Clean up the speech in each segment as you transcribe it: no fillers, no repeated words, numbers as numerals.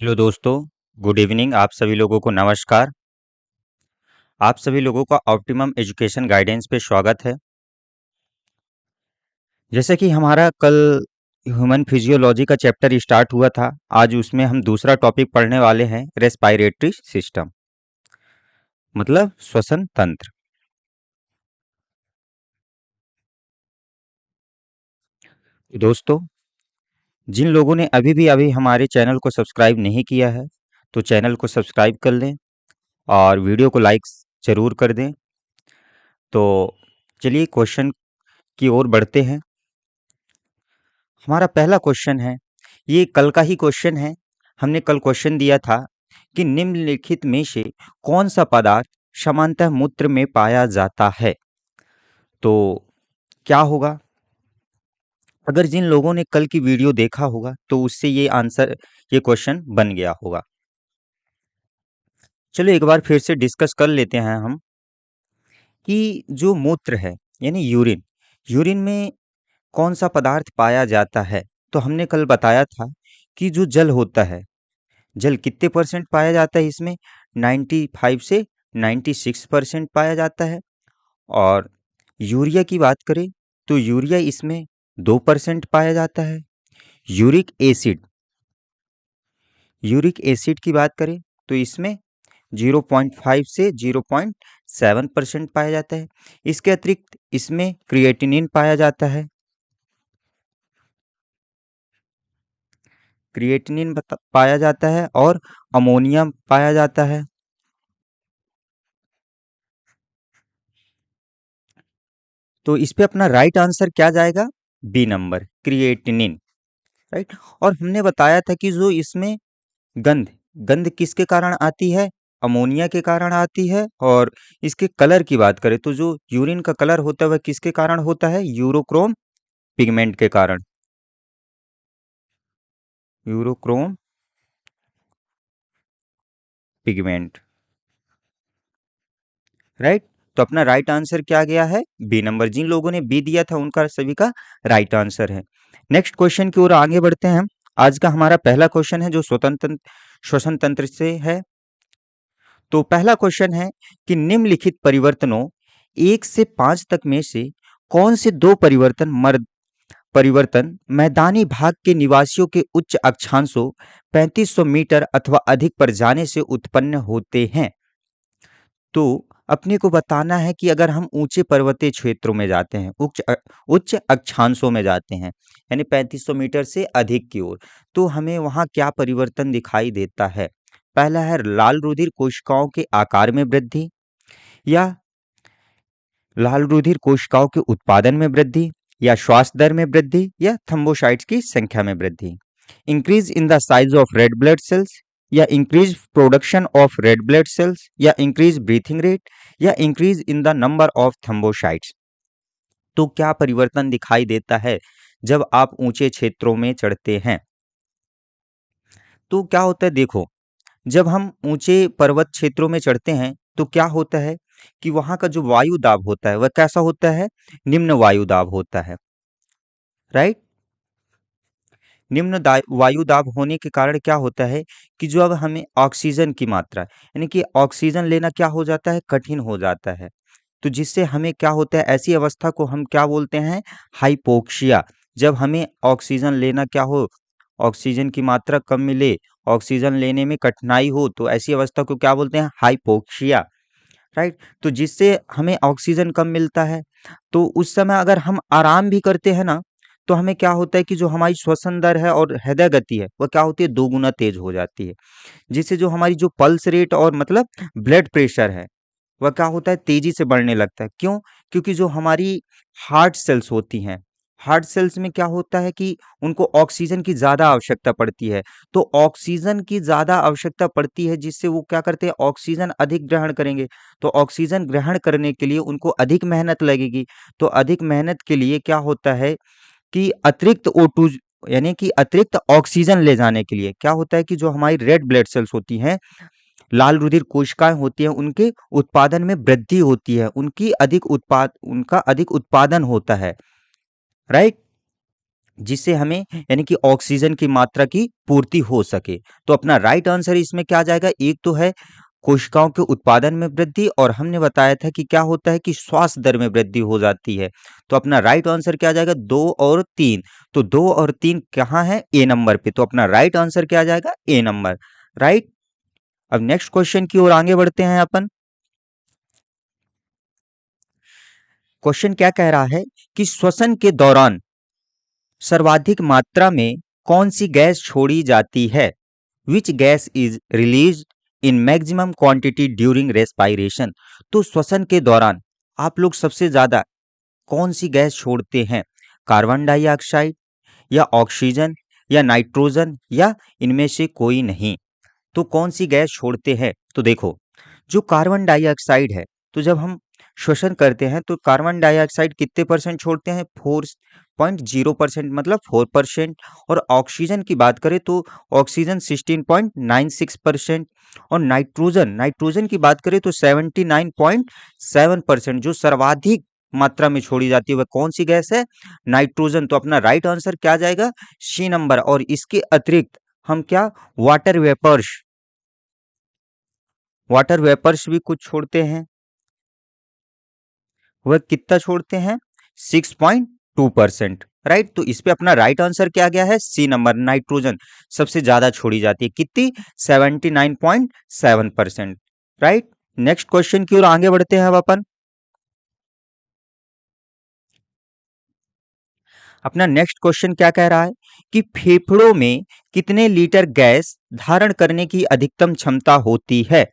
Hello दोस्तों, good evening. आप सभी लोगों को नमस्कार। आप सभी लोगों का ऑप्टिमम एजुकेशन गाइडेंस पे स्वागत है। जैसे कि हमारा कल ह्यूमन फिजियोलॉजी का चैप्टर स्टार्ट हुआ था, आज उसमें हम दूसरा टॉपिक पढ़ने वाले हैं, रेस्पिरेटरी सिस्टम, मतलब श्वसन तंत्र। दोस्तों, जिन लोगों ने अभी हमारे चैनल को सब्सक्राइब नहीं किया है, तो चैनल को सब्सक्राइब कर लें और वीडियो को लाइक ज़रूर कर दें। तो चलिए क्वेश्चन की ओर बढ़ते हैं। हमारा पहला क्वेश्चन है, ये कल का ही क्वेश्चन है। हमने कल क्वेश्चन दिया था कि निम्नलिखित में से कौन सा पदार्थ सामान्यतः मूत्र में पाया जाता है। तो क्या होगा? अगर जिन लोगों ने कल की वीडियो देखा होगा तो उससे ये क्वेश्चन बन गया होगा। चलो एक बार फिर से डिस्कस कर लेते हैं हम कि जो मूत्र है यानी यूरिन, यूरिन में कौन सा पदार्थ पाया जाता है। तो हमने कल बताया था कि जो जल होता है, जल कितने परसेंट पाया जाता है इसमें? 95 से 96% पाया जाता है। और यूरिया की बात करें तो यूरिया इसमें 2% पाया जाता है। यूरिक एसिड, यूरिक एसिड की बात करें तो इसमें 0.5 से 0.7% पाया जाता है। इसके अतिरिक्त इसमें क्रिएटिनिन पाया जाता है। पाया जाता है और अमोनिया पाया जाता है। तो इस पे अपना राइट आंसर क्या जाएगा? B number, creatinine. राइट। और हमने बताया था कि जो इसमें गंध, गंध किसके कारण आती है? अमोनिया के कारण आती है। और इसके कलर की बात करें तो जो यूरिन का कलर होता है वह किसके कारण होता है? यूरोक्रोम पिगमेंट के कारण। Urochrome pigment. राइट। तो अपना राइट आंसर क्या गया है? B number. जिन लोगों ने बी दिया था उनका सभी का राइट आंसर है। नेक्स्ट क्वेश्चन की ओर आगे बढ़ते हैं हम। आज का हमारा पहला क्वेश्चन है जो स्वतंत्र श्वसन तंत्र से है। तो पहला क्वेश्चन है कि निम्नलिखित परिवर्तनों 1 से 5 तक में से कौन से दो परिवर्तन मैदानी भाग के निवासियों के उच्च अक्षांशों 3500 मीटर अथवा अधिक पर जाने से उत्पन्न होते हैं। तो अपने को बताना है कि अगर हम ऊंचे पर्वतीय क्षेत्रों में जाते हैं, उच्च अक्षांशों में जाते हैं, यानी 3500 मीटर से अधिक की ओर, तो हमें वहाँ क्या परिवर्तन दिखाई देता है? पहला है लाल रुधिर कोशिकाओं के आकार में वृद्धि, या लाल रुधिर कोशिकाओं के उत्पादन में वृद्धि, या श्वास दर में वृद्धि, या थ्रोम्बोसाइट्स की संख्या में वृद्धि। Increase in the size of red blood cells, या increase production of red blood cells, या इंक्रीज ब्रीथिंग रेट, या increase in the number of thrombocytes. तो क्या परिवर्तन दिखाई देता है जब आप ऊंचे क्षेत्रों में चढ़ते हैं? तो क्या होता है, देखो, जब हम ऊंचे पर्वत क्षेत्रों में चढ़ते हैं तो क्या होता है कि वहां का जो वायु दाब होता है वह कैसा होता है? निम्न वायु दाब होता है। राइट। वायु दाब होने के कारण क्या होता है कि जो अब हमें ऑक्सीजन की मात्रा, यानी कि ऑक्सीजन लेना क्या हो जाता है? कठिन हो जाता है। तो जिससे हमें क्या होता है, ऐसी अवस्था को हम क्या बोलते हैं? हाइपोक्सिया। जब हमें ऑक्सीजन लेना क्या हो, ऑक्सीजन की मात्रा कम मिले, ऑक्सीजन लेने में कठिनाई हो, तो ऐसी अवस्था को क्या बोलते हैं? हाइपोक्सिया। राइट। तो जिससे हमें ऑक्सीजन कम मिलता है, तो उस समय अगर हम आराम भी करते हैं ना, तो हमें क्या होता है कि जो हमारी श्वसन दर है और हृदय गति है वह क्या होती है? दोगुना तेज हो जाती है। जिससे जो हमारी जो पल्स रेट और मतलब ब्लड प्रेशर है वह क्या होता है? तेजी से बढ़ने लगता है। क्यों? क्योंकि जो हमारी हार्ट सेल्स होती हैं, हार्ट सेल्स में क्या होता है कि उनको ऑक्सीजन की ज़्यादा आवश्यकता पड़ती है। तो ऑक्सीजन की ज़्यादा आवश्यकता पड़ती है जिससे वो क्या करते हैं? ऑक्सीजन अधिक ग्रहण करेंगे। तो ऑक्सीजन ग्रहण करने के लिए उनको अधिक मेहनत लगेगी। तो अधिक मेहनत के लिए क्या होता है कि अतिरिक्त O2, यानी कि अतिरिक्त ऑक्सीजन ले जाने के लिए क्या होता है कि जो हमारी रेड ब्लड सेल्स होती हैं, लाल रुधिर कोशिकाएं होती हैं, उनके उत्पादन में वृद्धि होती है, उनका अधिक उत्पादन होता है। राइट। जिससे हमें यानी कि ऑक्सीजन की मात्रा की पूर्ति हो सके। तो अपना राइट आंसर इसमें क्या आ जाएगा? एक तो है कोशिकाओं के उत्पादन में वृद्धि, और हमने बताया था कि क्या होता है कि श्वास दर में वृद्धि हो जाती है। तो अपना राइट आंसर क्या आ जाएगा? 2 और 3। तो 2 और 3 कहाँ है? ए नंबर पे। तो अपना राइट आंसर क्या आ जाएगा? ए नंबर। राइट। अब नेक्स्ट क्वेश्चन की ओर आगे बढ़ते हैं अपन। क्वेश्चन क्या कह रहा है कि श्वसन के दौरान सर्वाधिक मात्रा में कौन सी गैस छोड़ी जाती है? Which gas is release in maximum quantity during respiration. तो श्वसन के दौरान आप लोग सबसे ज्यादा कौन सी गैस छोड़ते हैं? कार्बन डाइऑक्साइड, या ऑक्सीजन, या नाइट्रोजन, या इनमें से कोई नहीं? तो कौन सी गैस छोड़ते हैं? तो देखो, जो कार्बन डाइऑक्साइड है, तो जब हम श्वसन करते हैं तो कार्बन डाइऑक्साइड कितने परसेंट छोड़ते हैं? 4.0%, मतलब 4%। और ऑक्सीजन की बात करें तो ऑक्सीजन 16.96%। और नाइट्रोजन नाइट्रोजन की बात करें तो 79.7%। जो सर्वाधिक मात्रा में छोड़ी जाती है वह कौन सी गैस है? नाइट्रोजन। तो अपना राइट आंसर क्या आ जाएगा? C number. और इसके अतिरिक्त हम क्या, वाटर वेपर्स भी कुछ छोड़ते हैं। वह कितना छोड़ते हैं? 6.2%। राइट। तो इस पे अपना राइट आंसर क्या गया है? सी नंबर, नाइट्रोजन सबसे ज्यादा छोड़ी जाती है। कितनी? 79.7%। राइट। नेक्स्ट क्वेश्चन की ओर आगे बढ़ते हैं अब अपन। अपना नेक्स्ट क्वेश्चन क्या कह रहा है कि फेफड़ों में कितने लीटर गैस धारण करने की अधिकतम क्षमता होती है?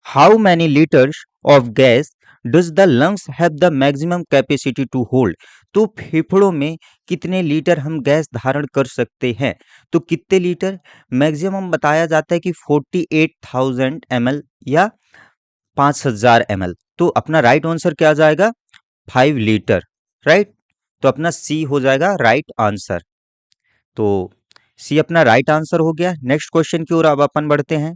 How many litres of gas does the lungs have the maximum capacity to hold. तो फेफड़ों में कितने लीटर हम गैस धारण कर सकते हैं? तो कितने लीटर? मैक्सिमम बताया जाता है कि 48,000 ml, या 5,000 ml। तो अपना राइट आंसर क्या आ जाएगा? 5 लीटर। राइट। तो अपना सी हो जाएगा राइट आंसर। तो सी अपना राइट आंसर हो गया। नेक्स्ट क्वेश्चन की ओर अब अपन बढ़ते हैं।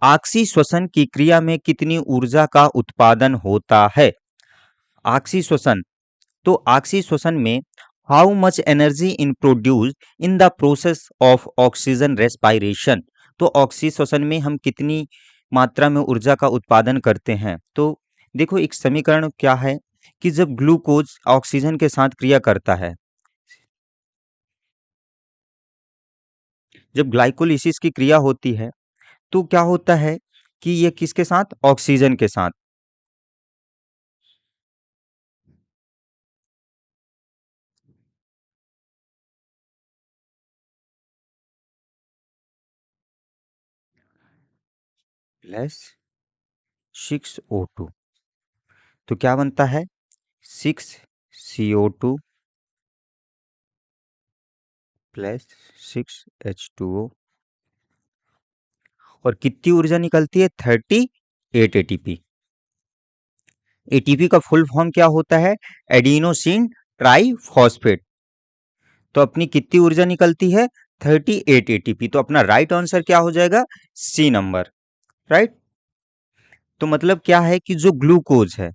आक्सी श्वसन की क्रिया में कितनी ऊर्जा का उत्पादन होता है? आक्सी श्वसन, तो आक्सी श्वसन में how much energy in produce in the process of oxygen respiration. तो ऑक्सी श्वसन में हम कितनी मात्रा में ऊर्जा का उत्पादन करते हैं? तो देखो, एक समीकरण क्या है कि जब ग्लूकोज ऑक्सीजन के साथ क्रिया करता है, जब ग्लाइकोलिसिस की क्रिया होती है, तो क्या होता है कि ये किसके साथ? ऑक्सीजन के साथ। Plus 6O2। तो क्या बनता है? 6CO2 plus 6H2O। और कितनी ऊर्जा निकलती है? 38 ATP। एटीपी का फुल फॉर्म क्या होता है? Adenosine triphosphate. तो अपनी कितनी ऊर्जा निकलती है? 38 ATP। तो अपना राइट आंसर क्या हो जाएगा? C number. राइट। तो मतलब क्या है कि जो ग्लूकोज है,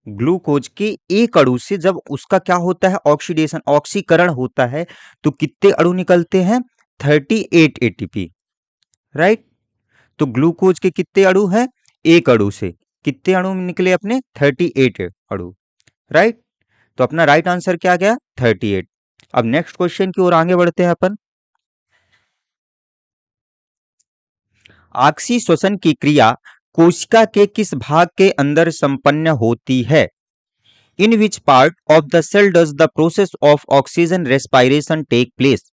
ग्लूकोज के एक अणु से जब उसका क्या होता है? ऑक्सीडेशन, ऑक्सीकरण होता है, तो कितने अणु निकलते हैं? 38 ATP। राइट। तो ग्लूकोज के कितने अणु हैं? एक अणु से कितने अणु निकले अपने? 38 अणु। राइट। तो अपना राइट आंसर क्या गया? 38। अब नेक्स्ट क्वेश्चन की ओर आगे बढ़ते हैं अपन। आक्सी श्वसन की क्रिया कोशिका के किस भाग के अंदर संपन्न होती है? In which part of the cell does the process of oxygen respiration take place?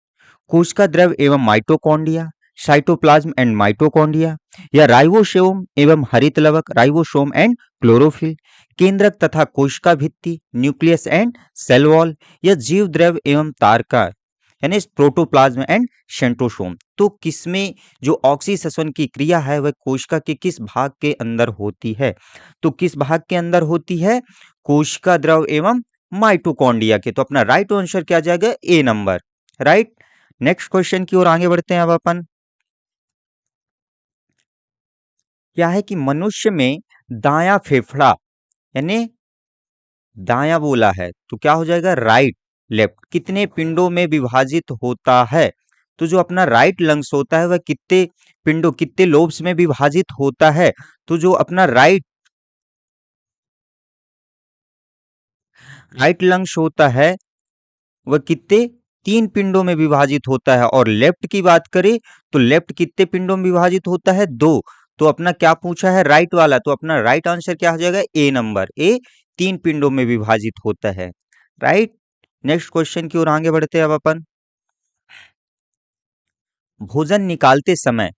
कोशिका द्रव एवं माइटोकॉन्ड्रिया, साइटोप्लाज्म एंड माइटोकॉन्ड्रिया, या राइबोसोम एवं हरित लवक, राइबोसोम एंड क्लोरोफिल, केंद्रक तथा कोशिका भित्ति, न्यूक्लियस एंड सेल वॉल, या जीव द्रव एवं तारका, यानी प्रोटोप्लाज्म एंड सेंट्रोसोम। तो किसमें जो ऑक्सीससन की क्रिया है वह कोशिका के किस भाग के अंदर होती है? तो किस भाग के अंदर होती है? कोशिका द्रव एवं माइटोकॉन्ड्रिया के। तो अपना राइट आंसर क्या आ जाएगा? ए नंबर। राइट। नेक्स्ट क्वेश्चन की ओर आगे बढ़ते हैं अब अपन। क्या है कि मनुष्य में दायां फेफड़ा, यानी दायां बोला है तो क्या हो जाएगा, राइट। लेफ्ट कितने पिंडों में विभाजित होता है? तो जो अपना राइट लंग्स होता है वह कितने पिंडों, कितने लोब्स में विभाजित होता है? तो जो अपना राइट लंग्स होता है वह कितने, तीन पिंडों में विभाजित होता है। और लेफ्ट की बात करें तो लेफ्ट कितने पिंडों में विभाजित होता है, दो। तो अपना क्या पूछा है, राइट वाला, तो अपना राइट आंसर क्या हो जाएगा, ए नंबर, ए तीन पिंडों में विभाजित होता है, राइट। नेक्स्ट क्वेश्चन की ओर आगे बढ़ते हैं अब अपन। भोजन निकालते समय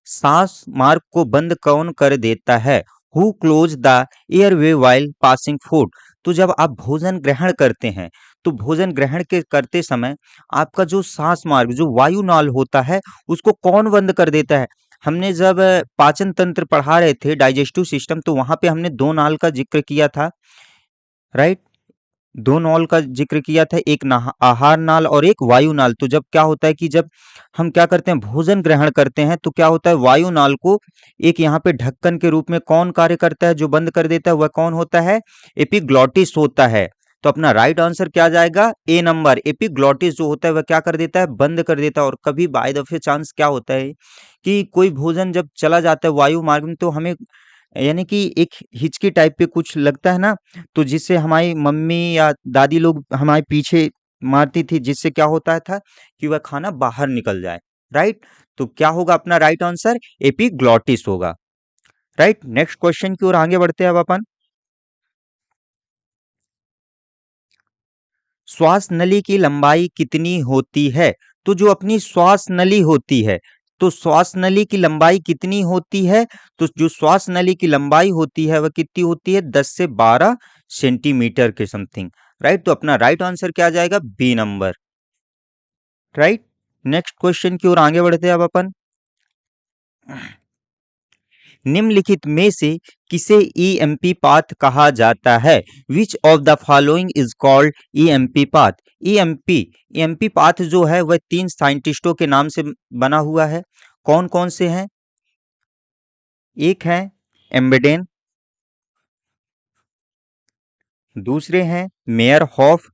सांस मार्ग को बंद कौन कर देता है? Who close the airway while passing food? तो जब आप भोजन ग्रहण करते हैं तो भोजन ग्रहण के करते समय आपका जो सांस मार्ग, जो वायु नाल होता है, उसको कौन बंद कर देता है? हमने जब पाचन तंत्र पढ़ा रहे थे, डाइजेस्टिव सिस्टम, तो वहां पे हमने दो नाल का जिक्र किया था, राइट। दो नॉल का जिक्र किया था, एक आहार नाल और एक वायु नाल। तो जब क्या होता है कि जब हम क्या करते हैं, भोजन ग्रहण करते हैं, तो क्या होता है, वायु नाल को एक यहाँ पे ढक्कन के रूप में कौन कार्य करता है, जो बंद कर देता है, वह कौन होता है, एपिग्लॉटिस होता है। तो अपना राइट आंसर क्या जाएगा, ए नंबर, एपिग्लॉटिस जो होता है वह क्या कर देता है, बंद कर देता है। और कभी बाय दफे चांस क्या होता है कि कोई भोजन जब चला जाता है वायु मार्ग में, तो हमें यानी कि एक हिचकी टाइप पे कुछ लगता है ना, तो जिससे हमारी मम्मी या दादी लोग हमारे पीछे मारती थी, जिससे क्या होता था कि वह खाना बाहर निकल जाए, राइट। तो क्या होगा अपना राइट आंसर, एपिग्लॉटिस होगा, राइट। नेक्स्ट क्वेश्चन की ओर आगे बढ़ते हैं अब अपन। श्वास नली की लंबाई कितनी होती है? तो जो अपनी श्वास नली होती है, तो श्वास नली की लंबाई कितनी होती है? तो जो श्वास नली की लंबाई होती है वह कितनी होती है, 10 से 12 सेंटीमीटर के समथिंग, राइट। तो अपना राइट आंसर क्या आ जाएगा, B number, right. Next question की ओर आगे बढ़ते हैं अब अपन। निम्नलिखित में से किसे ईएमपी पाथ कहा जाता है? Which of the following is called EMP path? EMP EMP path जो है वह तीन साइंटिस्टों के नाम से बना हुआ है। कौन कौन से हैं? एक है एम्बेडेन, दूसरे हैं मेयर हॉफ,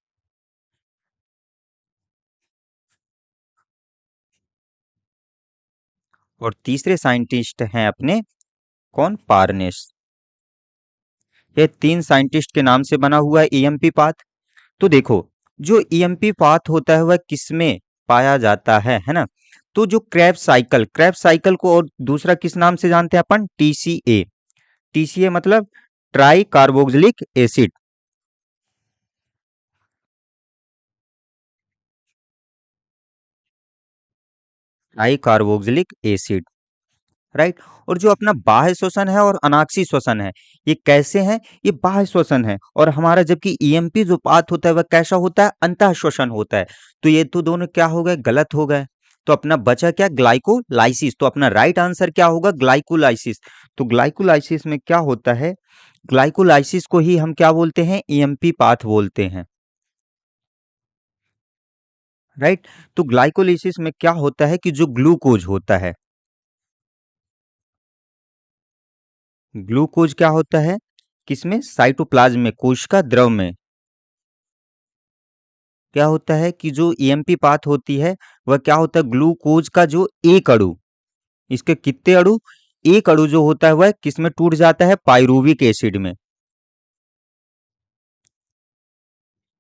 और तीसरे साइंटिस्ट हैं अपने कौन, पार्नेस। ये तीन साइंटिस्ट के नाम से बना हुआ है ईएमपी पाथ। तो देखो, जो ईएमपी पाथ होता है वह किसमें पाया जाता है ना? तो जो क्रैब साइकिल को और दूसरा किस नाम से जानते हैं अपन, टीसीए। टीसीए मतलब try carboxylic acid, try carboxylic acid, right. और जो अपना बाह्य श्वसन है और अनाक्षी श्वसन है, ये कैसे हैं, ये बाह्य श्वसन है। और हमारा जबकि ईएमपी जो पाथ होता है वह कैसा होता है, अंतः श्वसन होता है। तो ये तो दोनों क्या हो गए, गलत हो गए। तो अपना बचा क्या, ग्लाइकोलाइसिस। तो अपना राइट आंसर क्या होगा, ग्लाइकोलाइसिस। तो ग्लाइकोलाइसिस में क्या होता है, ग्लाइकोलाइसिस को ही हम क्या बोलते हैं, ईएमपी पाथ बोलते हैं, राइट। तो ग्लाइकोलाइसिस में क्या होता है कि जो ग्लूकोज होता है, ग्लूकोज क्या होता है, किसमें, साइटोप्लाज्म में, कोशिका द्रव में। क्या होता है कि जो ईएमपी पाथ होती है वह क्या होता है, ग्लूकोज का जो एक अणु, इसके कितने अणु, एक अणु जो होता है वह किसमें टूट जाता है, पाइरुविक एसिड में।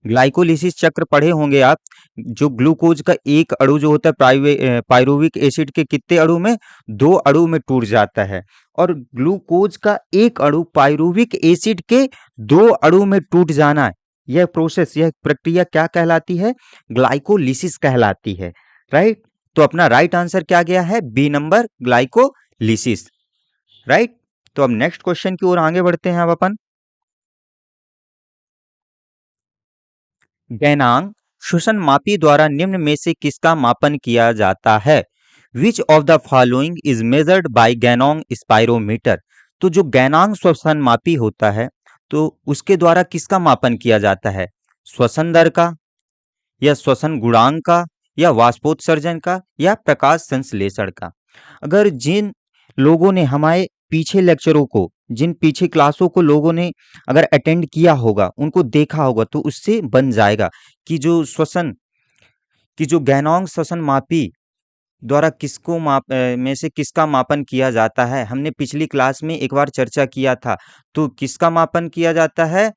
ग्लाइकोलिसिस चक्र पढ़े होंगे आप। जो ग्लूकोज का एक अणु जो होता है पाइरुविक एसिड के कितने अणु में, दो अणु में टूट जाता है। और ग्लूकोज का एक अणु पाइरुविक एसिड के दो अणु में टूट जाना, यह प्रोसेस, यह प्रक्रिया क्या कहलाती है, ग्लाइकोलिसिस कहलाती है, राइट। तो अपना राइट आंसर क्या गया है, बी नंबर, ग्लाइकोलिसिस, राइट। तो अब नेक्स्ट क्वेश्चन की ओर आगे बढ़ते हैं अब अपन। गैनांग श्वसन मापी द्वारा निम्न में से किसका मापन किया जाता है? Which of the following is measured by Ganong spirometer? तो जो गैनांग श्वसन मापी होता है, तो उसके द्वारा किसका मापन किया जाता है, श्वसन दर का, या श्वसन गुणांक का, या वाष्पोत्सर्जन का, या प्रकाश संश्लेषण का? अगर जिन लोगों ने हमारे पीछे लेक्चरों को जिन पीछे क्लासों को लोगों ने अगर अटेंड किया होगा, उनको देखा होगा, तो उससे बन जाएगा कि जो श्वसन की जो गैनोंग श्वसन मापी द्वारा में से किसका मापन किया जाता है। हमने पिछली क्लास में एक बार चर्चा किया था। तो किसका मापन किया जाता है?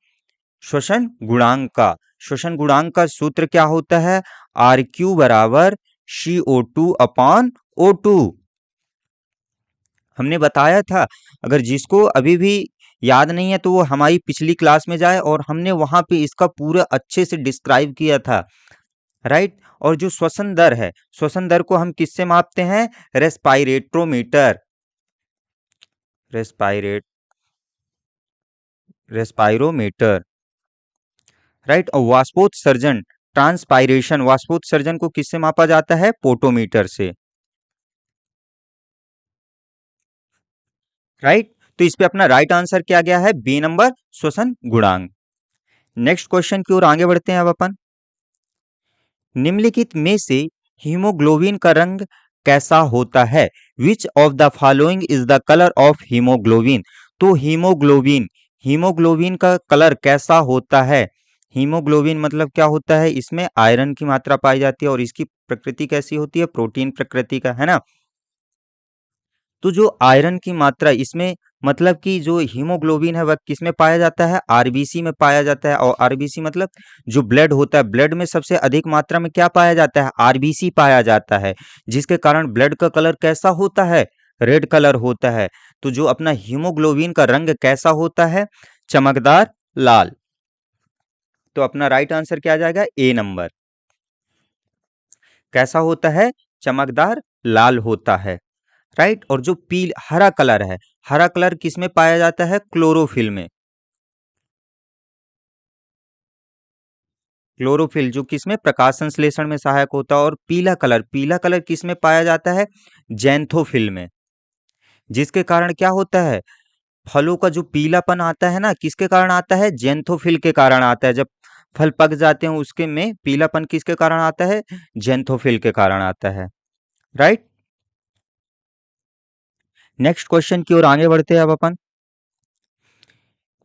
श्वसन गुणांक का। श्वसन गुणांक का सूत्र क्या होता है? आर क्यू बराबर CO2 अपॉन O2। हमने बताया था, अगर जिसको अभी भी याद नहीं है तो वो हमारी पिछली क्लास में जाए, और हमने वहां पे इसका पूरा अच्छे से डिस्क्राइब किया था, राइट। और जो श्वसन दर है, श्वसन दर को हम किससे मापते हैं? रेस्पायरेट्रोमीटर, रेस्पायरेट रेस्पायरोमीटर, राइट। और वाष्पोत्सर्जन, ट्रांसपायरेशन, वाष्पोत्सर्जन को किससे मापा जाता है? पोटोमीटर से, राइट। तो इस पे अपना राइट आंसर क्या गया है? बी नंबर, श्वसन गुणांक। नेक्स्ट क्वेश्चन की ओर आगे बढ़ते हैं अब अपन। निम्नलिखित में से हीमोग्लोबिन का रंग कैसा होता है? Which of the following is the colour of haemoglobin? तो हीमोग्लोबिन, हीमोग्लोबिन का कलर कैसा होता है? हीमोग्लोबिन मतलब क्या होता है? इसमें आयरन की मात्रा पाई जाती है, और इसकी प्रकृति कैसी होती है? प्रोटीन प्रकृति का, है ना। तो जो आयरन की मात्रा इसमें, मतलब कि जो हीमोग्लोबिन है वह किसमें पाया जाता है? आरबीसी में पाया जाता है। और आरबीसी मतलब जो ब्लड होता है, ब्लड में सबसे अधिक मात्रा में क्या पाया जाता है? आरबीसी पाया जाता है, जिसके कारण ब्लड का कलर कैसा होता है? रेड कलर होता है। तो जो अपना हीमोग्लोबिन का रंग कैसा होता है? चमकदार लाल। तो अपना राइट आंसर क्या आ जाएगा? ए नंबर। कैसा होता है? चमकदार लाल होता है, राइट। और जो पील हरा कलर है, हरा कलर किसमें पाया जाता है? क्लोरोफिल में। क्लोरोफिल जो किसमें? प्रकाश संश्लेषण में सहायक होता है। और पीला कलर, पीला कलर किसमें पाया जाता है? जैंथोफिल में। जिसके कारण क्या होता है? फलों का जो पीलापन आता है ना, किसके कारण आता है? जैंथोफिल के कारण आता है। जब फल पक जाते हैं उसके में पीलापन किसके कारण आता है? जैंथोफिल के कारण आता है, राइट। नेक्स्ट क्वेश्चन की ओर आगे बढ़ते हैं अब अपन।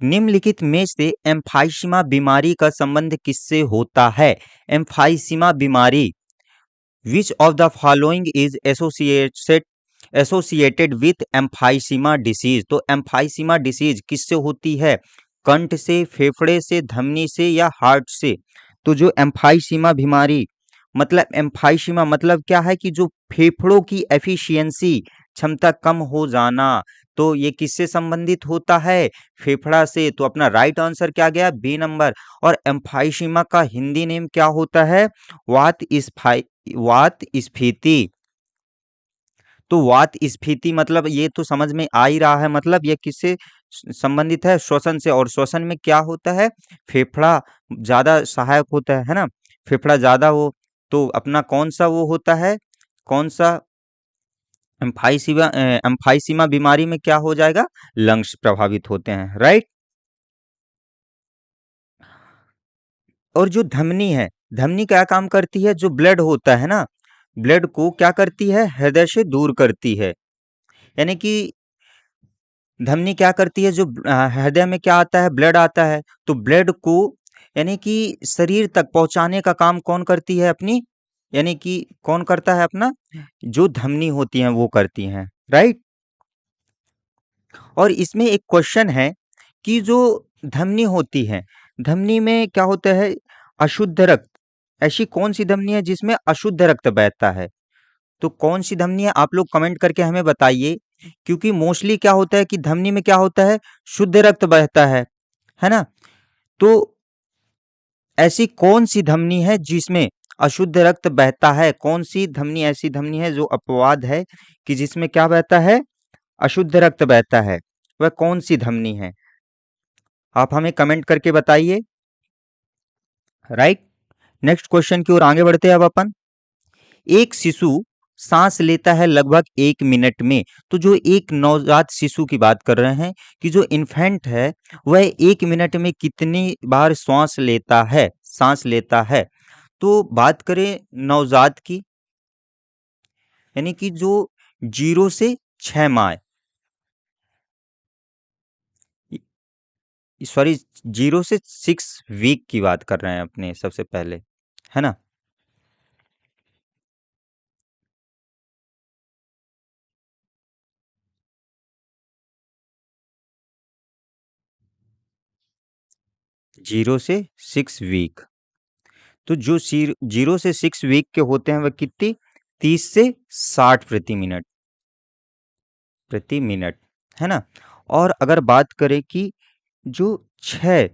निम्नलिखित में से एम्फाइसीमा बीमारी का संबंध किससे होता है? एम्फाइसीमा बीमारी, विच of the following is associated with emphysema disease? तो एम्फाइसीमा डिसीज किससे होती है? कंठ से, फेफड़े से, धमनी से, या हार्ट से? तो जो एम्फाइसीमा बीमारी, मतलब एम्फाइसीमा मतलब क्या है? कि जो फेफड़ों की एफिशिएंसी, क्षमता कम हो जाना, तो ये किससे संबंधित होता है? फेफड़ा से। तो अपना राइट आंसर क्या गया? B number. और एम्फाइसीमा का हिंदी नेम क्या होता है? वात वात स्फीति। तो वात स्फीति मतलब ये तो समझ में आ ही रहा है, मतलब ये किससे संबंधित है? श्वसन से। और श्वसन में क्या होता है? फेफड़ा ज्यादा सहायक होता है ना। फेफड़ा ज्यादा हो, तो अपना कौन सा वो होता है? कौन सा? एम्फाइसीमा बीमारी में क्या हो जाएगा? लंग्स प्रभावित होते हैं, राइट। और जो धमनी है, धमनी क्या काम करती है? जो ब्लड होता है ना, ब्लड को क्या करती है? हृदय से दूर करती है। यानी कि धमनी क्या करती है? जो हृदय में क्या आता है? ब्लड आता है। तो ब्लड को यानी कि शरीर तक पहुंचाने का काम कौन करती है अपनी? यानी कि कौन करता है? अपना जो धमनी होती हैं वो करती हैं, राइट। और इसमें एक क्वेश्चन है कि जो धमनी होती है, धमनी में क्या होता है? अशुद्ध रक्त। ऐसी कौन सी धमनी है जिसमें अशुद्ध रक्त बहता है? तो कौन सी धमनी है? आप लोग कमेंट करके हमें बताइए। क्योंकि मोस्टली क्या होता है कि धमनी में क्या होता है? शुद्ध रक्त बहता है ना। तो ऐसी कौन सी धमनी है जिसमें अशुद्ध रक्त बहता है? कौन सी धमनी ऐसी धमनी है जो अपवाद है कि जिसमें क्या बहता है? अशुद्ध रक्त बहता है। वह कौन सी धमनी है? आप हमें कमेंट करके बताइए, राइट। नेक्स्ट क्वेश्चन की ओर आगे बढ़ते हैं अब अपन। एक शिशु सांस लेता है लगभग 1 मिनट में। तो जो एक नवजात शिशु की बात कर रहे हैं कि जो इन्फेंट है वह 1 मिनट में कितनी बार सांस लेता है। तो बात करें नवजात की, यानी कि जो 0 से 6 माह, सॉरी, 0 से 6 वीक की बात कर रहे हैं अपने सबसे पहले, है ना। 0 से 6 वीक। तो जो 0 से 6 वीक के होते हैं वह कितनी, 30 से 60 प्रति मिनट, है ना। और अगर बात करें कि जो 6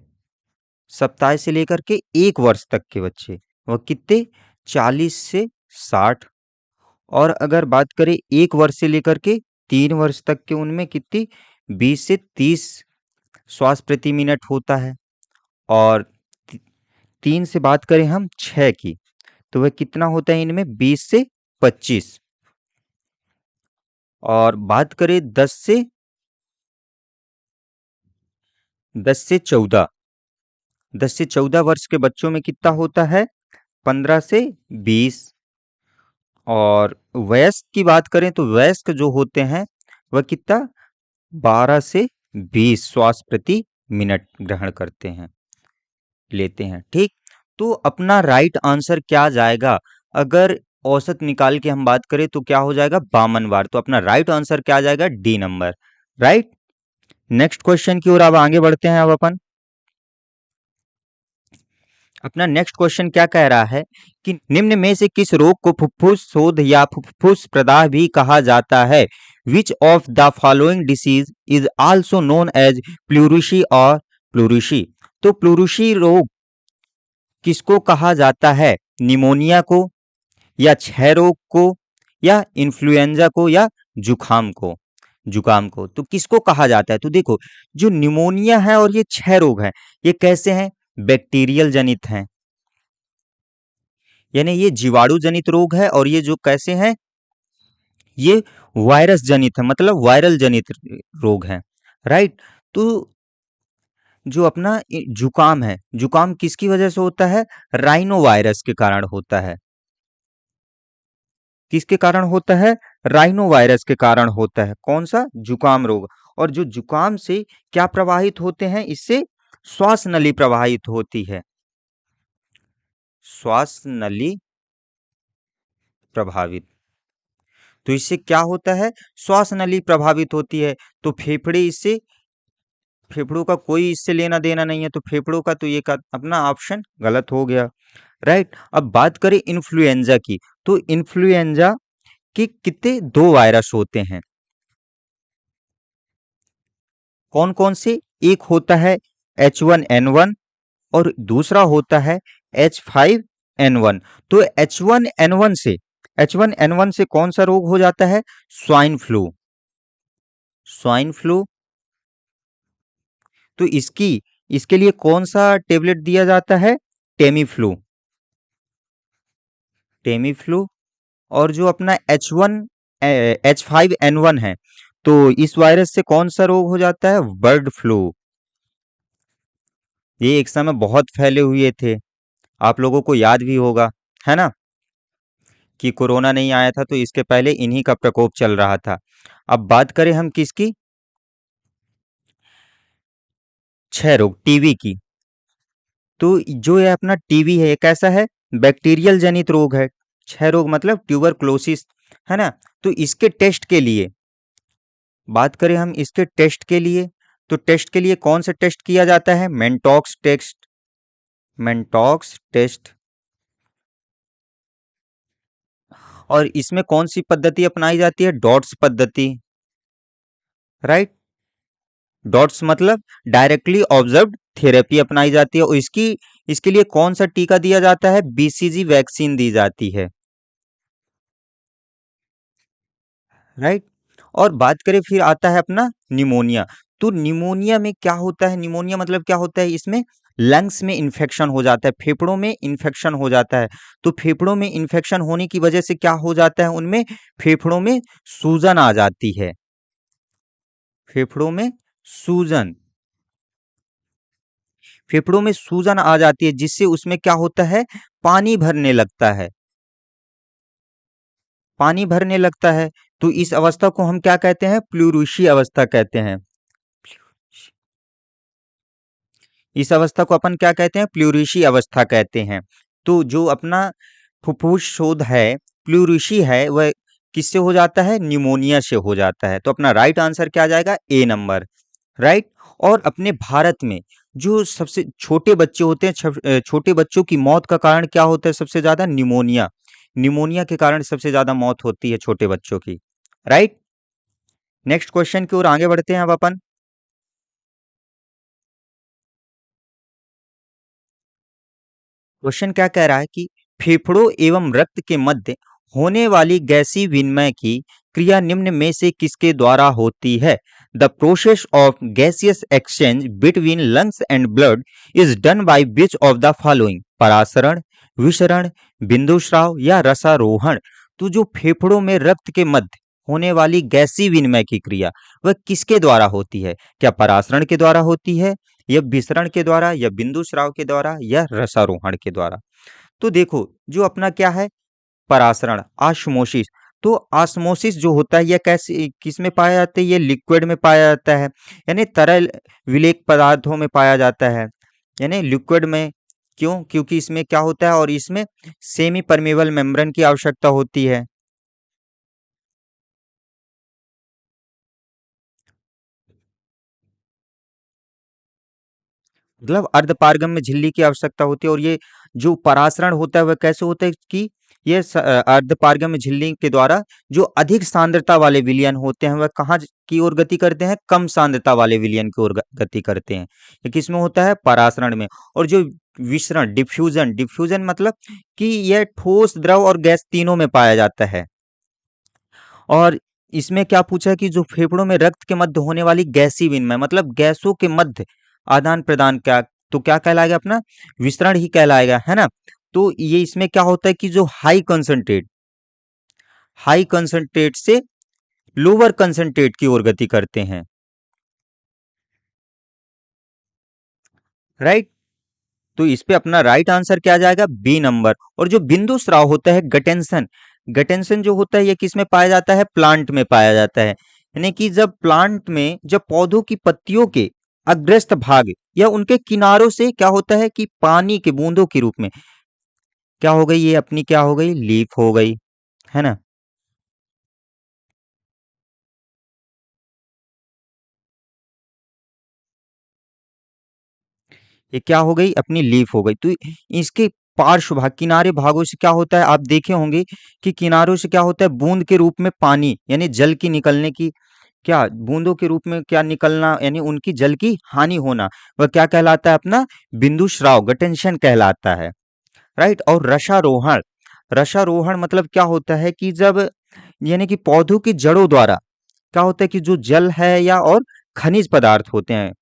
सप्ताह से लेकर के 1 वर्ष तक के बच्चे, वह कितने, 40 से 60। और अगर बात करें 1 वर्ष से लेकर के 3 वर्ष तक के, उनमें कितनी, 20 से 30 श्वास प्रति मिनट होता है। और 3 से बात करें हम 6 की, तो वह कितना होता है इनमें, 20 से 25। और बात करें 10 से 14, 10 से 14 वर्ष के बच्चों में कितना होता है, 15 से 20। और वयस्क की बात करें तो वयस्क जो होते हैं वह कितना, 12 से 20 श्वास प्रति मिनट ग्रहण करते हैं, लेते हैं, ठीक। तो अपना राइट आंसर क्या जाएगा, अगर औसत निकाल के हम बात करें तो क्या हो जाएगा, 52 बार। तो अपना राइट आंसर क्या जाएगा, D number, right. Next question की ओर अब आगे बढ़ते हैं अब अपन। अपना नेक्स्ट क्वेश्चन क्या कह रहा है कि निम्न में से किस रोग को फुफ्फुस शोथ या फुफ्फुस प्रदाह भी कहा जाता है। Which of the following disease is also known as pleurisy और प्लूरिशी। तो प्लूरिशी रोग किसको कहा जाता है, निमोनिया को, या क्षय रोग को, या इन्फ्लुएंजा को, या जुकाम को तो किसको कहा जाता है। तो देखो, जो निमोनिया है और ये क्षय रोग है, ये कैसे हैं, बैक्टीरियल जनित हैं, यानी ये जीवाणु जनित रोग है। और ये जो कैसे हैं, ये वायरस जनित है, मतलब वायरल जनित रोग है, राइट। तो जो अपना जुकाम है, जुकाम किसकी वजह से होता है, राइनो वायरस के कारण होता है। किसके कारण होता है, राइनो वायरस के कारण होता है, कौन सा, जुकाम रोग। और जो जुकाम से क्या प्रवाहित होते हैं, इससे श्वास नली प्रवाहित होती है, श्वास नली प्रभावित। तो इससे क्या होता है, श्वास नली प्रभावित होती है। तो फेफड़े इससे, फेफड़ों का कोई इससे लेना देना नहीं है, तो फेफड़ों का तो ये का अपना ऑप्शन गलत हो गया, राइट। अब बात करें इन्फ्लुएंजा की, तो इन्फ्लुएंजा के कितने, 2 वायरस होते हैं, कौन कौन से, एक होता है H1N1 और दूसरा होता है H5N1। तो H1N1 से कौन सा रोग हो जाता है, स्वाइन फ्लू, स्वाइन फ्लू। तो इसके लिए कौन सा टेबलेट दिया जाता है, टेमीफ्लू, टेमीफ्लू। और जो अपना H5N1 है, तो इस वायरस से कौन सा रोग हो जाता है, बर्ड फ्लू। ये एक समय बहुत फैले हुए थे, आप लोगों को याद भी होगा, है ना, कि कोरोना नहीं आया था तो इसके पहले इन्हीं का प्रकोप चल रहा था। अब बात करें हम किसकी, क्षय रोग, टीबी की। तो जो ये अपना टीबी है, ये कैसा है, बैक्टीरियल जनित रोग है, क्षय रोग मतलब ट्यूबरक्लोसिस, है ना। तो इसके टेस्ट के लिए बात करें हम, इसके टेस्ट के लिए, तो टेस्ट के लिए कौन सा टेस्ट किया जाता है, मेंटॉक्स टेस्ट, मेंटॉक्स टेस्ट। और इसमें कौन सी पद्धति अपनाई जाती है, डॉट्स पद्धति, राइट। डॉट्स मतलब डायरेक्टली ऑब्जर्व्ड थेरेपी अपनाई जाती है। और इसके लिए कौन सा टीका दिया जाता है, बीसीजी वैक्सीन दी जाती है, राइट। और बात करें फिर आता है अपना निमोनिया। तो निमोनिया में क्या होता है, निमोनिया मतलब क्या होता है, इसमें लंग्स में इन्फेक्शन हो जाता है, फेफड़ों में इन्फेक्शन हो जाता है। तो फेफड़ों में इन्फेक्शन होने की वजह से क्या हो जाता है, उनमें फेफड़ों में सूजन आ जाती है, फेफड़ों में सूजन, फेफड़ों में सूजन आ जाती है, जिससे उसमें क्या होता है, पानी भरने लगता है, पानी भरने लगता है। तो इस अवस्था को हम क्या कहते हैं, प्लूरिशी अवस्था कहते हैं, इस अवस्था को अपन क्या कहते हैं, प्लूरिशी अवस्था कहते हैं। तो जो अपना फुफ्फुस शोथ है, प्लूरिशी है, वह किससे हो जाता है, निमोनिया से हो जाता है। तो अपना राइट आंसर क्या आ जाएगा, ए नंबर। राइट। और अपने भारत में जो सबसे छोटे बच्चे होते हैं, छोटे बच्चों की मौत का कारण क्या होता है सबसे ज्यादा, निमोनिया। निमोनिया के कारण सबसे ज्यादा मौत होती है छोटे बच्चों की। राइट। नेक्स्ट क्वेश्चन की ओर आगे बढ़ते हैं अब अपन। क्वेश्चन क्या कह रहा है कि फेफड़ों एवं रक्त के मध्य होने वाली गैसीय विनिमय की क्रिया निम्न में से किसके द्वारा होती है। The process of gaseous exchange between lungs and blood is done by which of the following, परासरण, विसरण, बिंदुस्राव या रसारोहण। तो जो फेफड़ों में रक्त के मध्य होने वाली गैसीय विनिमय की क्रिया वह किसके द्वारा होती है, क्या परासरण के द्वारा होती है, या विसरण के द्वारा, या बिंदु स्राव के द्वारा, या रसारोहण के द्वारा। तो देखो जो अपना क्या है, परासरण, ऑस्मोसिस। तो ऑस्मोसिस जो होता है यह कैसे किस में पाया जाता है, ये लिक्विड में पाया जाता है, यानी तरल विलेक पदार्थों में पाया जाता है, यानी लिक्विड में। क्यों, क्योंकि इसमें क्या होता है, और इसमें सेमी परमेबल मेम्ब्रेन की आवश्यकता होती है। मतलब अर्धपारगम्य झिल्ली की आवश्यकता होती है। और ये जो परासरण होता है वह कैसे होता है कि ये अर्धपारगम्य झिल्ली के द्वारा जो अधिक सांद्रता वाले विलयन होते हैं वह कहाँ की ओर गति करते हैं, कम सांद्रता वाले विलयन की ओर गति करते हैं। ये किसमें होता है, परासरण में। और जो विसरण, डिफ्यूजन, डिफ्यूजन मतलब कि यह ठोस, द्रव और गैस तीनों में पाया जाता है। और इसमें क्या पूछा है कि जो फेफड़ों में रक्त के मध्य होने वाली गैसीय विनिमय, मतलब गैसों के मध्य आदान प्रदान, क्या तो क्या कहलाएगा अपना, विस्तरण ही कहलाएगा, है ना। तो ये इसमें क्या होता है कि जो हाई कंसंट्रेट से लोअर कंसंट्रेट की ओर गति करते हैं। राइट। तो इस पे अपना राइट आंसर क्या आ जाएगा, बी नंबर। और जो बिंदु स्राव होता है, गटेंशन, गटेंशन जो होता है ये किस में पाया जाता है, प्लांट में पाया जाता है। यानी कि जब प्लांट में, जब पौधों की पत्तियों के अग्रस्त भाग या उनके किनारों से क्या होता है कि पानी के बूंदों के रूप में क्या हो गई, ये अपनी क्या हो गई, लीफ हो गई, है ना। ये क्या हो गई, अपनी लीफ हो गई। तो इसके पार्श्व भाग, किनारे भागों से क्या होता है, आप देखे होंगे कि किनारों से क्या होता है, बूंद के रूप में पानी यानी जल की निकलने की, क्या बूंदों के रूप में क्या निकलना, यानी उनकी जल की हानि होना, वह क्या कहलाता है, अपना बिंदु श्राव, गटेंशन कहलाता है। राइट। और रसारोहण, रसारोहण मतलब क्या होता है कि जब, यानी कि पौधों की जड़ों द्वारा क्या होता है कि जो जल है या और खनिज पदार्थ होते हैं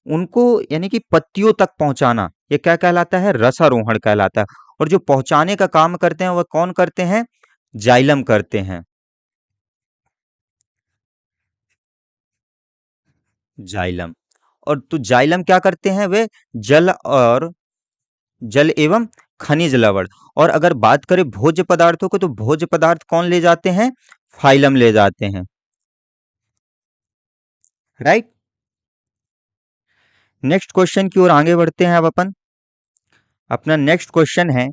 उनको, यानी कि पत्तियों तक पहुंचाना, ये क्या कहलाता है, रसारोहण कहलाता है। और जो पहुंचाने का काम करते हैं वह कौन करते हैं, जाइलम करते हैं। जाइलम। और तो जाइलम क्या करते हैं, वे जल और जल एवं खनिज लवण। और अगर बात करें भोज्य पदार्थों को, तो भोज्य पदार्थ कौन ले जाते हैं, फाइलम ले जाते हैं। राइट। नेक्स्ट क्वेश्चन की ओर आगे बढ़ते हैं अब अपन। अपना नेक्स्ट क्वेश्चन है,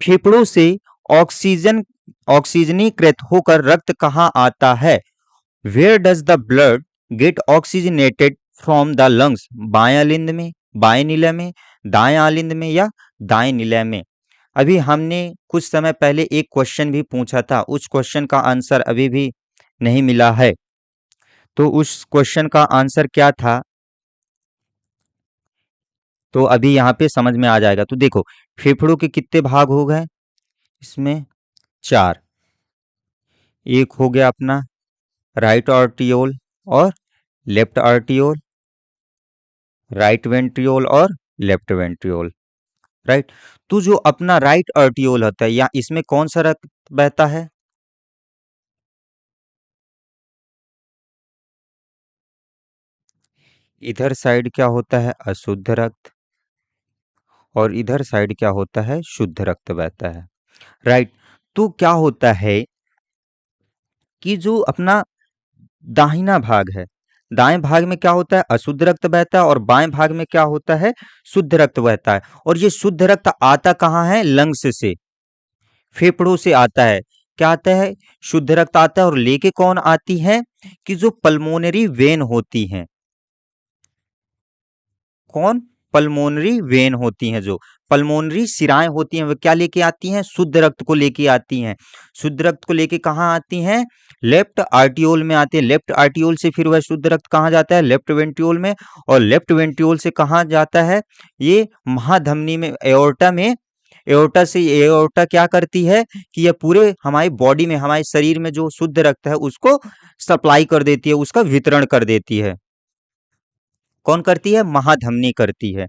फेफड़ों से ऑक्सीजन ऑक्सीजनीकृत होकर रक्त कहाँ आता है। Where does the blood get oxygenated from the lungs, बाएं आलिंद में, बाएं निलय में, दाएं आलिंद में, या दाएं निलय में। अभी हमने कुछ समय पहले एक क्वेश्चन भी पूछा था, उस क्वेश्चन का आंसर अभी भी नहीं मिला है। तो उस क्वेश्चन का आंसर क्या था, तो अभी यहाँ पे समझ में आ जाएगा। तो देखो फेफड़ों के कितने भाग हो गए, इसमें चार। एक हो गया अपना राइट आर्टियोल और लेफ्ट आर्टियोल, राइट वेंट्रियोल और लेफ्ट वेंट्रियोल। राइट। तो जो अपना राइट आर्टियोल होता है, या इसमें कौन सा रक्त बहता है, इधर साइड क्या होता है, अशुद्ध रक्त, और इधर साइड क्या होता है, शुद्ध रक्त बहता है। राइट। तो क्या होता है कि जो अपना दाहिना भाग है, दाएं भाग में क्या होता है, अशुद्ध रक्त बहता है, और बाएं भाग में क्या होता है, शुद्ध रक्त बहता है। और ये शुद्ध रक्त आता कहाँ है, लंग्स से, फेफड़ों से आता है। क्या आता है, शुद्ध रक्त आता है, और लेके कौन आती है, कि जो पल्मोनरी वेन होती हैं, कौन, पल्मोनरी वेन होती हैं, जो पल्मोनरी शिराएं होती हैं, वो क्या लेके आती हैं, शुद्ध रक्त को लेके आती हैं। शुद्ध रक्त को लेके कहाँ आती हैं, लेफ्ट आर्टियोल में आते हैं। लेफ्ट आर्टियोल से फिर वह शुद्ध रक्त कहाँ जाता है, लेफ्ट वेंट्रियोल में, और लेफ्ट वेंट्रियोल से कहाँ जाता है, ये महाधमनी में, एओर्टा में। एओर्टा से, एओर्टा क्या करती है कि यह पूरे हमारी बॉडी में, हमारे शरीर में जो शुद्ध रक्त है उसको सप्लाई कर देती है, उसका वितरण कर देती है। कौन करती है, महाधमनी करती है,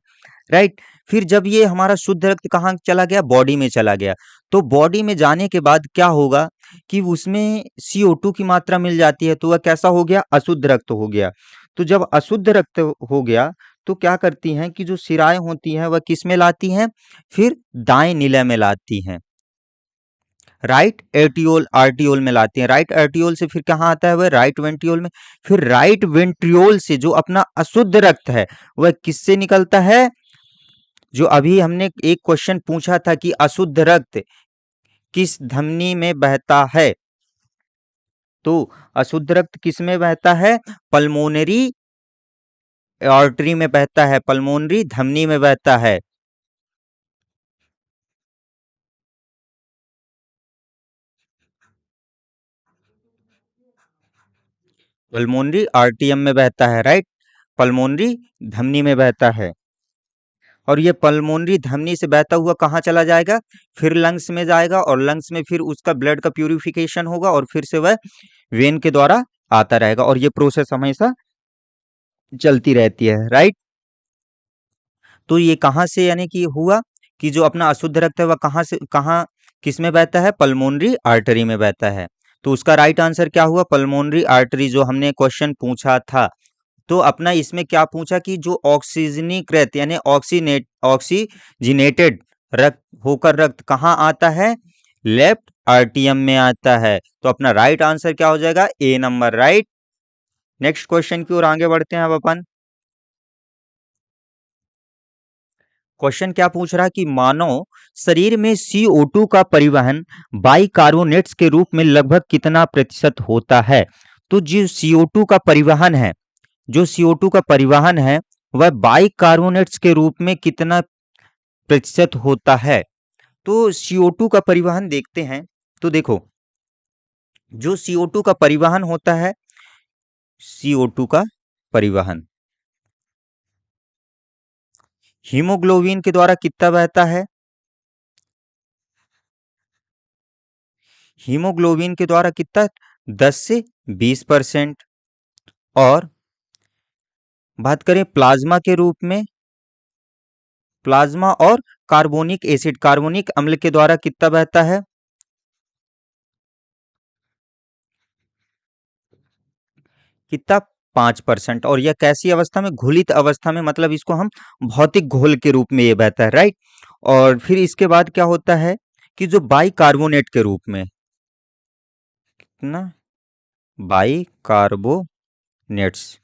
राइट। फिर जब ये हमारा शुद्ध रक्त कहाँ चला गया, बॉडी में चला गया, तो बॉडी में जाने के बाद क्या होगा कि उसमें CO2 की मात्रा मिल जाती है, तो वह कैसा हो गया, अशुद्ध रक्त हो गया। तो जब अशुद्ध रक्त हो गया, तो क्या करती हैं कि जो शिराएं होती हैं वह किस में लाती हैं, फिर दाएं नीले में लाती हैं, राइट एर्टियोल आर्टियोल में लाती हैं। राइट आर्टियोल से फिर कहाँ आता है, वह राइट वेंट्रियोल में। फिर राइट वेंट्रियोल से जो अपना अशुद्ध रक्त है वह किससे निकलता है, जो अभी हमने एक क्वेश्चन पूछा था कि अशुद्ध रक्त किस धमनी में बहता है, तो अशुद्ध रक्त किस में बहता है, पल्मोनरी आर्टरी में बहता है, पल्मोनरी धमनी में बहता है। पल्मोनरी आर्टियम में बहता है, राइट, पल्मोनरी धमनी में बहता है। और ये पल्मोनरी धमनी से बहता हुआ कहाँ चला जाएगा, फिर लंग्स में जाएगा, और लंग्स में फिर उसका ब्लड का प्यूरिफिकेशन होगा, और फिर से वह वेन के द्वारा आता रहेगा, और ये प्रोसेस हमेशा चलती रहती है, राइट। तो ये कहाँ से यानी कि हुआ कि जो अपना अशुद्ध रक्त है वह कहाँ से कहाँ, किस में बहता है, पल्मोनरी आर्टरी में बहता है। तो उसका राइट आंसर क्या हुआ, पल्मोनरी आर्टरी, जो हमने क्वेश्चन पूछा था। तो अपना इसमें क्या पूछा कि जो ऑक्सीजनीकृत यानी ऑक्सीजिनेटेड रक्त होकर रक्त कहाँ आता है, लेफ्ट आर्टियम में आता है। तो अपना राइट आंसर क्या हो जाएगा, ए नंबर, राइट। नेक्स्ट क्वेश्चन की ओर आगे बढ़ते हैं अब अपन। क्वेश्चन क्या पूछ रहा है कि मानव शरीर में CO2 का परिवहन बाइकार्बोनेट्स के रूप में लगभग कितना प्रतिशत होता है। तो जो CO2 का परिवहन है, जो CO2 का परिवहन है वह बाइकार्बोनेट्स के रूप में कितना प्रतिशत होता है। तो CO2 का परिवहन देखते हैं, तो देखो जो CO2 का परिवहन होता है, CO2 का परिवहन हीमोग्लोबिन के द्वारा कितना बहता है, हीमोग्लोबिन के द्वारा कितना, 10 से 20%। और बात करें प्लाज्मा के रूप में, प्लाज्मा और कार्बोनिक एसिड, कार्बोनिक अम्ल के द्वारा कितना बहता है, कितना, 5%। और यह कैसी अवस्था में, घुलित अवस्था में, मतलब इसको हम भौतिक घोल के रूप में ये बहता है, राइट। और फिर इसके बाद क्या होता है कि जो बाइकार्बोनेट के रूप में, कितना, बाइकार्बोनेट्स,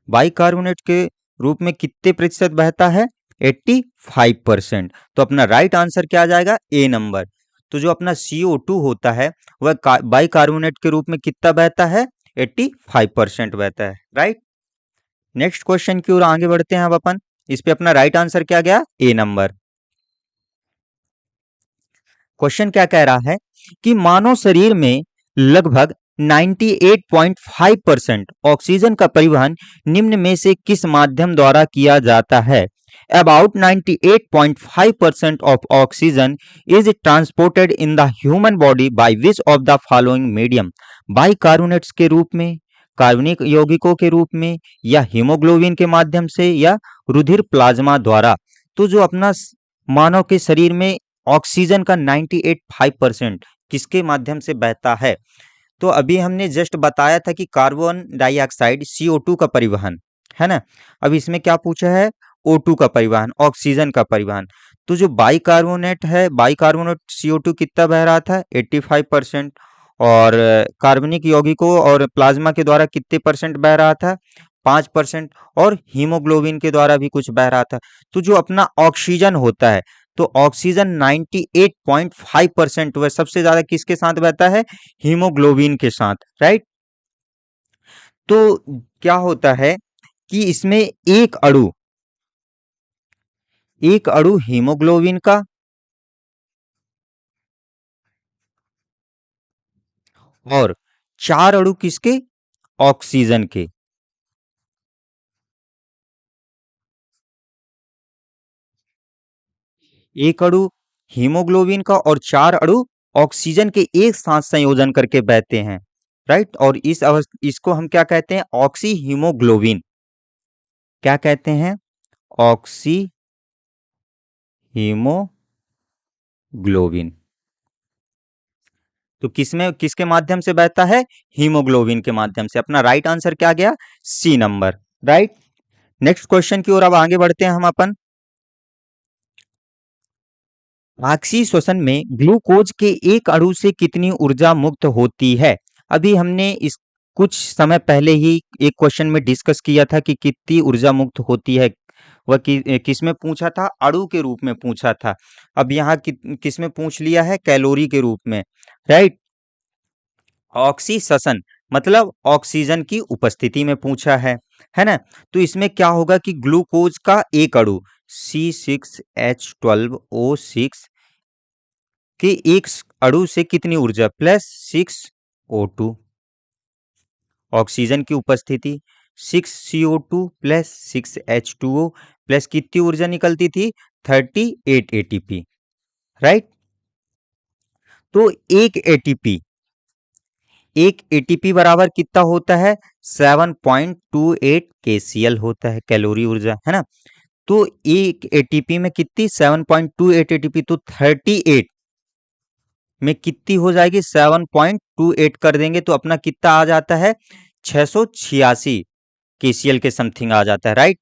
बाइकार्बोनेट के रूप में कितने प्रतिशत बहता है, 85%। तो अपना राइट आंसर क्या आ जाएगा, ए नंबर। तो जो अपना CO2 होता है वह बाइकार्बोनेट के रूप में कितना बहता है, 85% बहता है, राइट। नेक्स्ट क्वेश्चन की ओर आगे बढ़ते हैं अब अपन। इस पे अपना राइट आंसर क्या गया, ए नंबर। क्वेश्चन क्या कह रहा है कि मानव शरीर में लगभग 98.5% ऑक्सीजन का परिवहन निम्न में से किस माध्यम द्वारा किया जाता है। About 98.5% of oxygen is transported in the human body by which of the following medium? Bicarbonates के रूप में, कार्बनिक यौगिकों के रूप में, या हीमोग्लोबिन के माध्यम से, या रुधिर प्लाज्मा द्वारा। तो जो अपना मानव के शरीर में ऑक्सीजन का 98.5% किसके माध्यम से बहता है। तो अभी हमने जस्ट बताया था कि कार्बन डाइऑक्साइड CO2 का परिवहन है ना। अब इसमें क्या पूछा है, O2 का परिवहन, ऑक्सीजन का परिवहन। तो जो बाइकार्बोनेट है, बाइकार्बोनेट CO2 कितना बह रहा था, 85%। और कार्बनिक यौगिकों और प्लाज्मा के द्वारा कितने परसेंट बह रहा था? 5%। और हीमोग्लोबिन के द्वारा भी कुछ बह रहा था। तो जो अपना ऑक्सीजन होता है, तो ऑक्सीजन 98.5% वह सबसे ज्यादा किसके साथ बहता है? हीमोग्लोबिन के साथ, राइट। तो क्या होता है कि इसमें एक अणु हीमोग्लोबिन का और 4 अणु किसके? ऑक्सीजन के। एक अणु हीमोग्लोबिन का और 4 अणु ऑक्सीजन के एक साथ संयोजन करके बहते हैं, राइट। और इसको हम क्या कहते हैं? Oxy haemoglobin. क्या कहते हैं? Oxy haemoglobin. तो किसमें किसके माध्यम से बहता है? हीमोग्लोबिन के माध्यम से। अपना राइट आंसर क्या गया? C number, right. Next question की ओर अब आगे बढ़ते हैं हम अपन। आपसी श्वसन में ग्लूकोज के एक अणु से कितनी ऊर्जा मुक्त होती है? अभी हमने इस कुछ समय पहले ही एक क्वेश्चन में डिस्कस किया था कि कितनी ऊर्जा मुक्त होती है। वह किस में पूछा था? अणु के रूप में पूछा था। अब यहाँ किस में पूछ लिया है? कैलोरी के रूप में, राइट। ऑक्सी श्वसन मतलब ऑक्सीजन की उपस्थिति में पूछा है ना। तो इसमें क्या होगा कि ग्लूकोज का एक अणु C6H12O6 कि एक अणु से कितनी ऊर्जा? +6O2। ऑक्सीजन की उपस्थिति 6CO2 +6H2O प्लस कितनी ऊर्जा निकलती थी? 38 ATP, राइट। तो एक एटीपी बराबर कितना होता है? 7.28 KCl होता है, कैलोरी ऊर्जा, है ना। तो एक एटीपी में कितनी? 7.28 एटीपी। तो 38 में कितनी हो जाएगी? 7.28 कर देंगे तो अपना कितना आ जाता है? 686 केसीएल के समथिंग आ जाता है, राइट।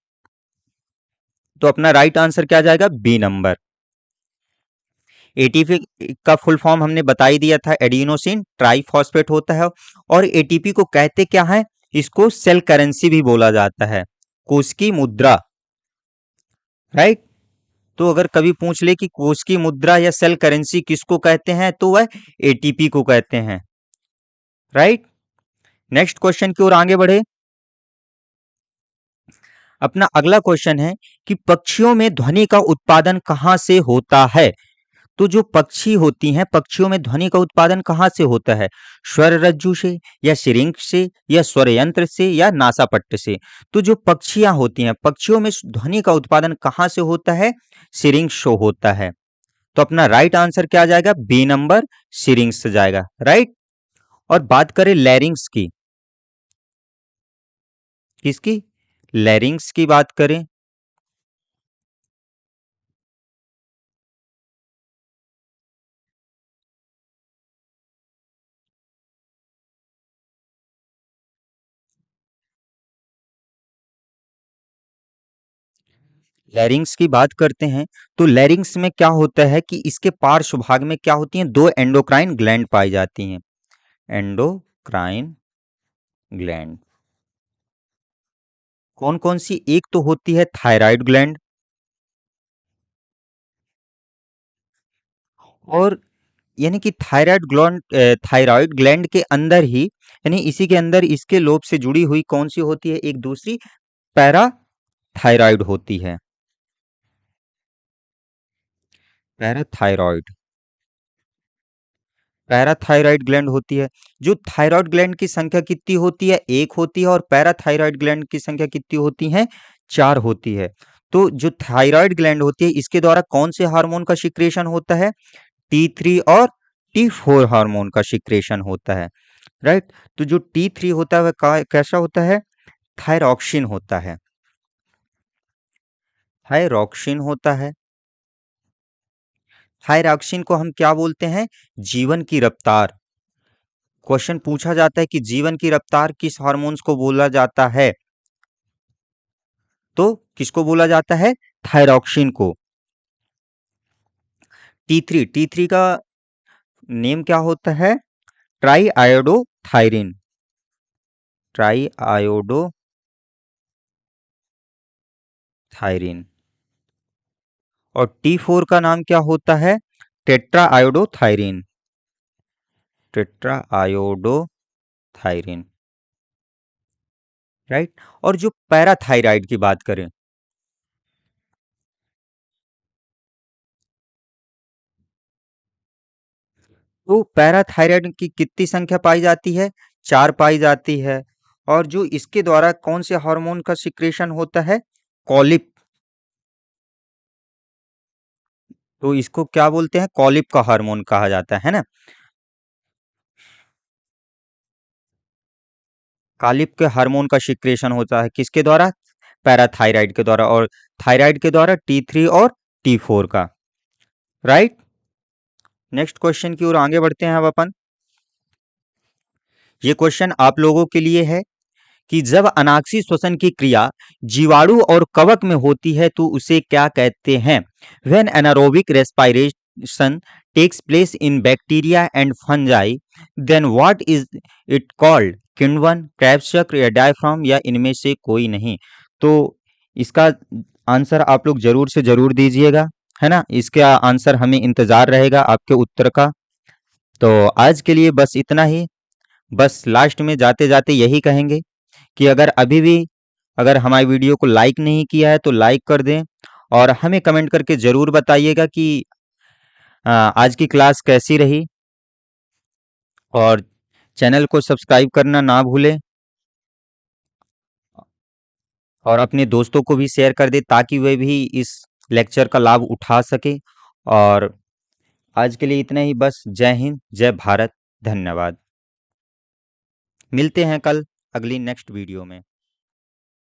तो अपना राइट आंसर क्या जाएगा? B number. एटीपी का फुल फॉर्म हमने बता ही दिया था, एडिनोसिन ट्राइफॉस्फेट होता है। और एटीपी को कहते क्या है? इसको सेल करेंसी भी बोला जाता है, कोश की मुद्रा, राइट। तो अगर कभी पूछ ले कि कोश की मुद्रा या सेल करेंसी किसको कहते हैं, तो वह एटीपी को कहते हैं, राइट। नेक्स्ट क्वेश्चन की ओर आगे बढ़े। अपना अगला क्वेश्चन है कि पक्षियों में ध्वनि का उत्पादन कहां से होता है? तो जो पक्षी होती हैं, पक्षियों में ध्वनि का उत्पादन कहां से होता है? स्वर रज्जु से, या सिरिंक्स से, या स्वर यंत्र से, या नासापट्ट से? तो जो पक्षियां होती हैं, पक्षियों में ध्वनि का उत्पादन कहां से होता है? सिरिंक्स से होता है। तो अपना राइट आंसर क्या जाएगा? बी नंबर, सिरिंक्स जाएगा, राइट। और बात करें लैरिंग्स की, किसकी? लैरिंग्स की बात करें। लैरिंग्स की बात करते हैं तो लैरिंग्स में क्या होता है कि इसके पार्श्व भाग में क्या होती हैं? दो एंडोक्राइन ग्लैंड पाई जाती हैं। एंडोक्राइन ग्लैंड कौन कौन सी? एक तो होती है थायराइड ग्लैंड, और यानी कि थायराइड ग्लैंड के अंदर ही, यानी इसी के अंदर इसके लोब से जुड़ी हुई कौन सी होती है? एक दूसरी पैराथायराइड होती है। पैराथायराइड पैराथायराइड ग्लैंड होती है। जो थायराइड ग्लैंड की संख्या कितनी होती है? एक होती है। और पैराथायराइड ग्लैंड की संख्या कितनी होती है? चार होती है। तो जो थायराइड ग्लैंड होती है, इसके द्वारा कौन से हार्मोन का सिक्रेशन होता है? T3 और T4 हार्मोन का सिक्रेशन होता है, राइट। तो जो T3 होता है वह कैसा होता है? थायरॉक्सिन होता है। थायरॉक्सिन होता है। थायरॉक्सिन को हम क्या बोलते हैं? जीवन की रफ्तार। क्वेश्चन पूछा जाता है कि जीवन की रफ्तार किस हार्मोन्स को बोला जाता है? तो किसको बोला जाता है? थायरॉक्सिन को। टी थ्री का नेम क्या होता है? Triiodothyronine, triiodothyronine. और T4 का नाम क्या होता है? Tetraiodothyronine, tetraiodothyronine, right. और जो पैराथायराइड की बात करें, तो पैराथायराइड की कितनी संख्या पाई जाती है? 4 पाई जाती है। और जो इसके द्वारा कौन से हार्मोन का सिक्रेशन होता है? कॉलिप। तो इसको क्या बोलते हैं? कॉलिप का हार्मोन कहा जाता है ना। कॉलिप के हार्मोन का सिक्रेशन होता है किसके द्वारा? पैराथायराइड के द्वारा। और थायराइड के द्वारा T3 और T4 का, राइट। नेक्स्ट क्वेश्चन की ओर आगे बढ़ते हैं अब अपन। ये क्वेश्चन आप लोगों के लिए है कि जब अनाक्षी श्वसन की क्रिया जीवाणु और कवक में होती है तो उसे क्या कहते हैं? When anaerobic respiration takes place in bacteria and fungi, then what is it called? किण्वन, क्रैब्स चक्र या डायफ्राम या इनमें से कोई नहीं? तो इसका आंसर आप लोग जरूर से जरूर दीजिएगा, है ना। इसका आंसर हमें इंतजार रहेगा आपके उत्तर का। तो आज के लिए बस इतना ही। बस लास्ट में जाते जाते यही कहेंगे कि अगर अभी भी अगर हमारी वीडियो को लाइक नहीं किया है तो लाइक कर दें, और हमें कमेंट करके ज़रूर बताइएगा कि आज की क्लास कैसी रही। और चैनल को सब्सक्राइब करना ना भूलें, और अपने दोस्तों को भी शेयर कर दें ताकि वे भी इस लेक्चर का लाभ उठा सके। और आज के लिए इतना ही बस। जय हिंद, जय भारत, धन्यवाद। मिलते हैं कल अगली नेक्स्ट वीडियो में।